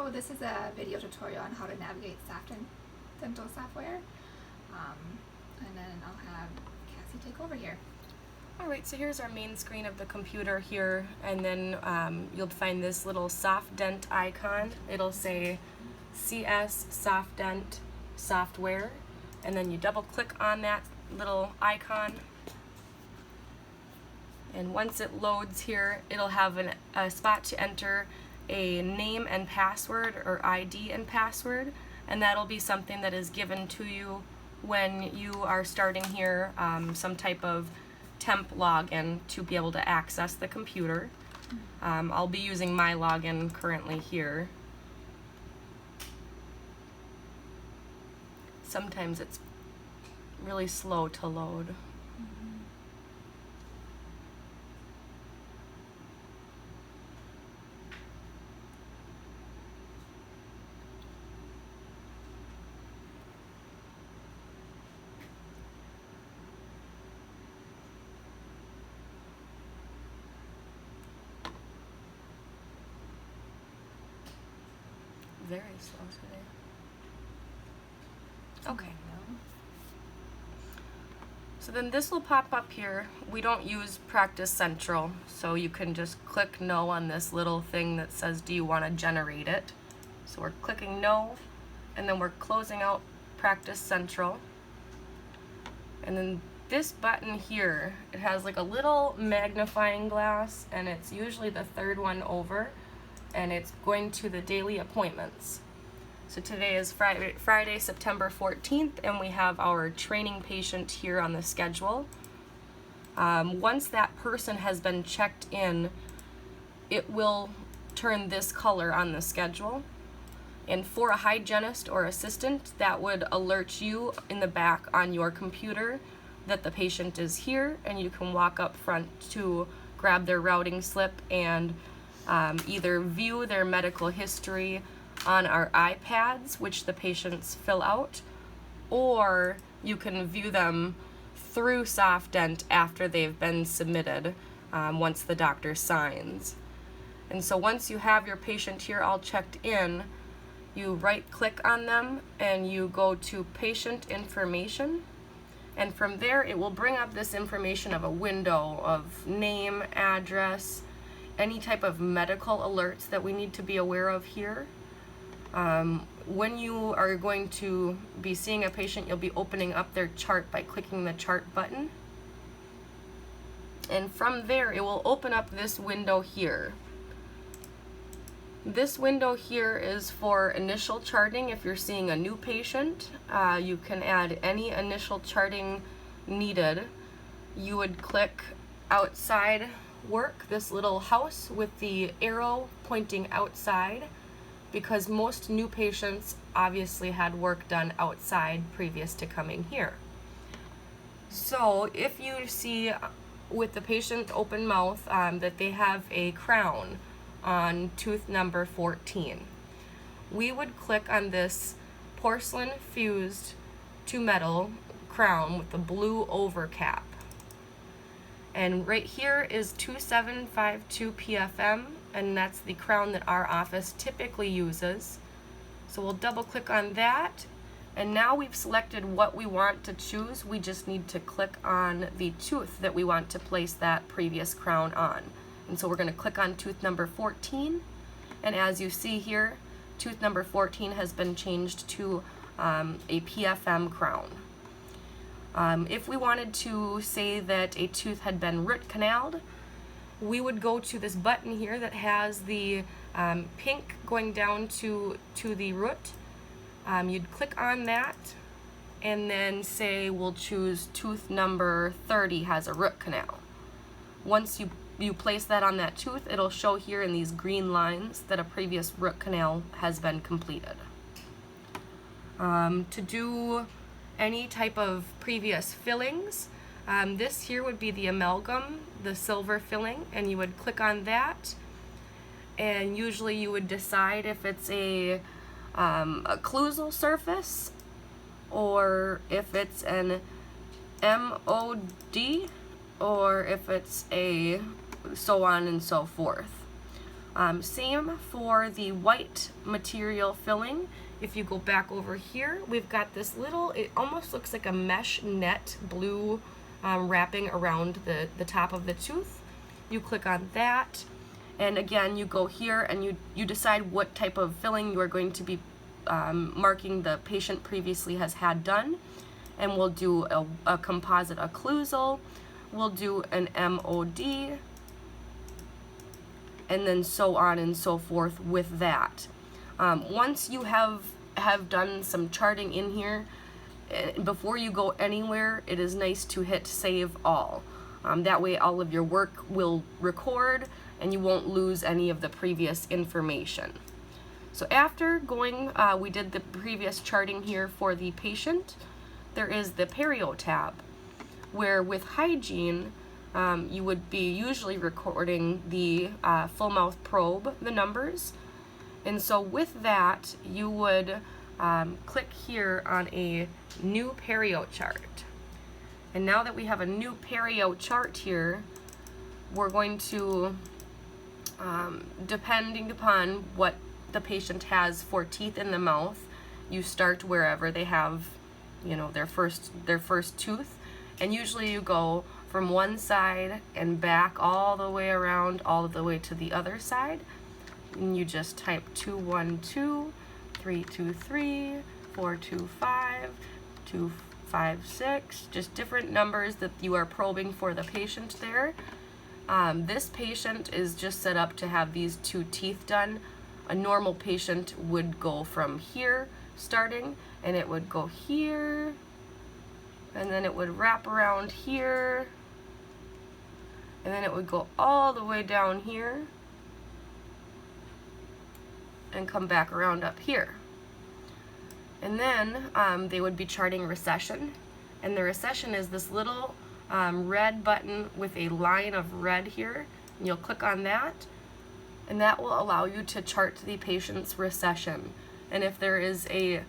So this is a video tutorial on how to navigate Softdent dental software, and then I'll have Cassie take over here. Alright, so here's our main screen of the computer here, and then you'll find this little Softdent icon. It'll say CS-Softdent software, and then you double click on that little icon, and once it loads here, it'll have a spot to enter a name and password, or ID and password, and that'll be something that is given to you when you are starting here, some type of temp login to be able to access the computer. I'll be using my login currently here. Sometimes it's really slow to load. Very slow today. Okay. So then this will pop up here. We don't use Practice Central, so you can just click no on this little thing that says, do you want to generate it? So we're clicking no, and then we're closing out Practice Central. And then this button here, it has like a little magnifying glass, and it's usually the third one over, and it's going to the daily appointments. So today is Friday, September 14th, and we have our training patient here on the schedule. Once that person has been checked in, it will turn this color on the schedule. And for a hygienist or assistant, that would alert you in the back on your computer that the patient is here, and you can walk up front to grab their routing slip and either view their medical history on our iPads, which the patients fill out, or you can view them through Softdent after they've been submitted once the doctor signs. And so once you have your patient here all checked in, you right click on them and you go to patient information, and from there it will bring up this information of a window of name, address, any type of medical alerts that we need to be aware of here. When you are going to be seeing a patient, you'll be opening up their chart by clicking the chart button. And from there, it will open up this window here. This window here is for initial charting. If you're seeing a new patient, you can add any initial charting needed. You would click outside work, this little house with the arrow pointing outside, because most new patients obviously had work done outside previous to coming here. So if you see with the patient open mouth that they have a crown on tooth number 14, we would click on this porcelain fused to metal crown with the blue overcap. And right here is 2752 PFM, and that's the crown that our office typically uses. So we'll double click on that, and now we've selected what we want to choose. We just need to click on the tooth that we want to place that previous crown on. And so we're going to click on tooth number 14, and as you see here, tooth number 14 has been changed to a PFM crown. If we wanted to say that a tooth had been root canaled, we would go to this button here that has the pink going down to the root. You'd click on that and then say we'll choose tooth number 30 has a root canal. Once you place that on that tooth, it'll show here in these green lines that a previous root canal has been completed. To do any type of previous fillings, this here would be the amalgam, the silver filling, and you would click on that, and usually you would decide if it's a occlusal surface or if it's an MOD or if it's a so on and so forth. Same for the white material filling. If you go back over here, we've got this little, it almost looks like a mesh net blue wrapping around the top of the tooth. You click on that, and again, you go here and you decide what type of filling you are going to be marking the patient previously has had done. And we'll do a composite occlusal, we'll do an MOD, and then so on and so forth with that. Once you have done some charting in here, before you go anywhere, it is nice to hit save all. That way all of your work will record and you won't lose any of the previous information. So after going, we did the previous charting here for the patient. There is the Perio tab, where with hygiene, you would be usually recording the full mouth probe, the numbers. And so with that, you would click here on a new PerioChart. And now that we have a new PerioChart here, we're going to, depending upon what the patient has for teeth in the mouth, you start wherever they have, you know, their first tooth, and usually you go from one side and back all the way around, all the way to the other side, and you just type 212, 323, 425, 256, just different numbers that you are probing for the patient there. This patient is just set up to have these 2 teeth done. A normal patient would go from here starting, and it would go here, and then it would wrap around here, and then it would go all the way down here and come back around up here. And then they would be charting recession, and the recession is this little red button with a line of red here, and you'll click on that, and that will allow you to chart the patient's recession. And if there is a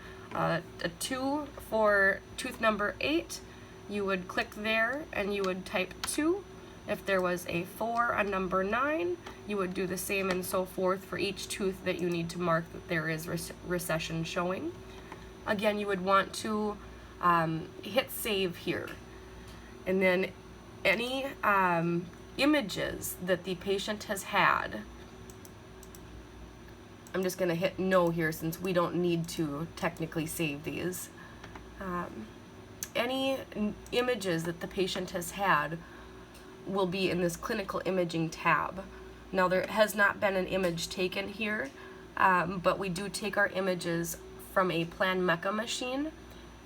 2 for tooth number 8, you would click there and you would type 2. If there was a 4 on number 9, you would do the same and so forth for each tooth that you need to mark that there is recession showing. Again, you would want to hit save here. And then any images that the patient has had, I'm just going to hit no here since we don't need to technically save these. Any images that the patient has had will be in this clinical imaging tab. Now there has not been an image taken here, but we do take our images from a Plan Mecha machine.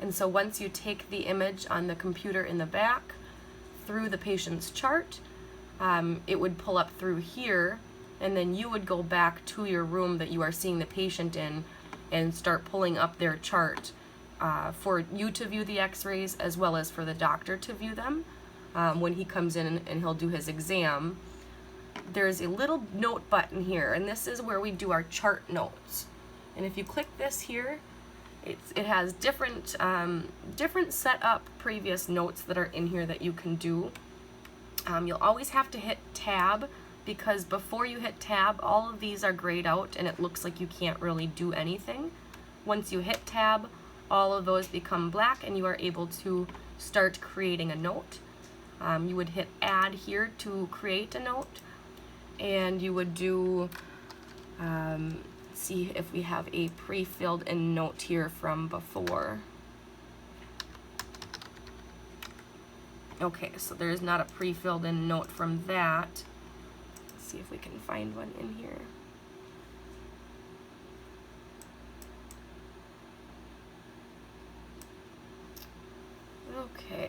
And so once you take the image on the computer in the back through the patient's chart, it would pull up through here, and then you would go back to your room that you are seeing the patient in and start pulling up their chart for you to view the x-rays as well as for the doctor to view them when he comes in and he'll do his exam. There's a little note button here, and this is where we do our chart notes. And if you click this here, it has different set up previous notes that are in here that you can do. You'll always have to hit tab, because before you hit tab, all of these are grayed out and it looks like you can't really do anything. Once you hit tab, all of those become black and you are able to start creating a note. You would hit add here to create a note, and you would do, see if we have a pre-filled in note here from before. Okay, so there's not a pre-filled in note from that. See if we can find one in here. Okay.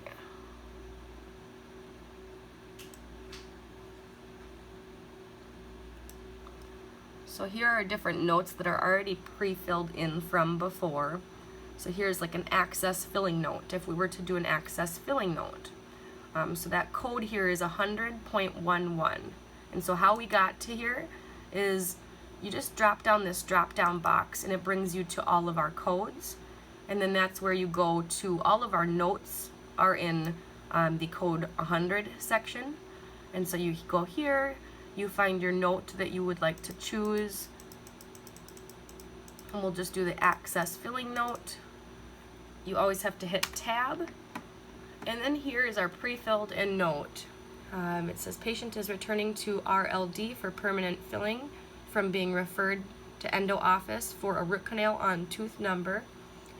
So here are different notes that are already pre-filled in from before. So here's like an access filling note, if we were to do an access filling note. So that code here is 100.11. And so how we got to here is you just drop down this drop down box and it brings you to all of our codes. And then that's where you go to all of our notes are in the code 100 section. And so you go here, You find your note that you would like to choose. And we'll just do the access filling note. You always have to hit tab. And then here is our pre-filled and note. It says patient is returning to RLD for permanent filling from being referred to endo office for a root canal on tooth number.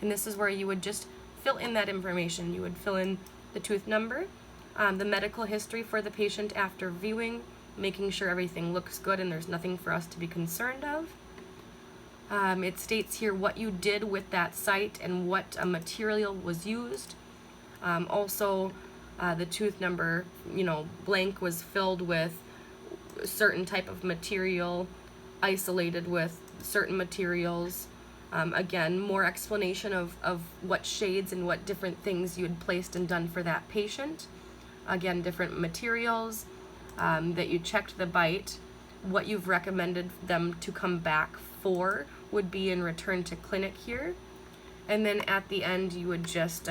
And this is where you would just fill in that information. You would fill in the tooth number, the medical history for the patient after viewing, making sure everything looks good and there's nothing for us to be concerned of. It states here what you did with that site and what material was used. Also, the tooth number, blank was filled with a certain type of material, isolated with certain materials. Again, more explanation of what shades and what different things you had placed and done for that patient. Again, different materials, that you checked the bite, what you've recommended them to come back for would be in return to clinic here. And then at the end, you would just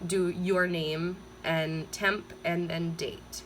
do your name and temp and then date.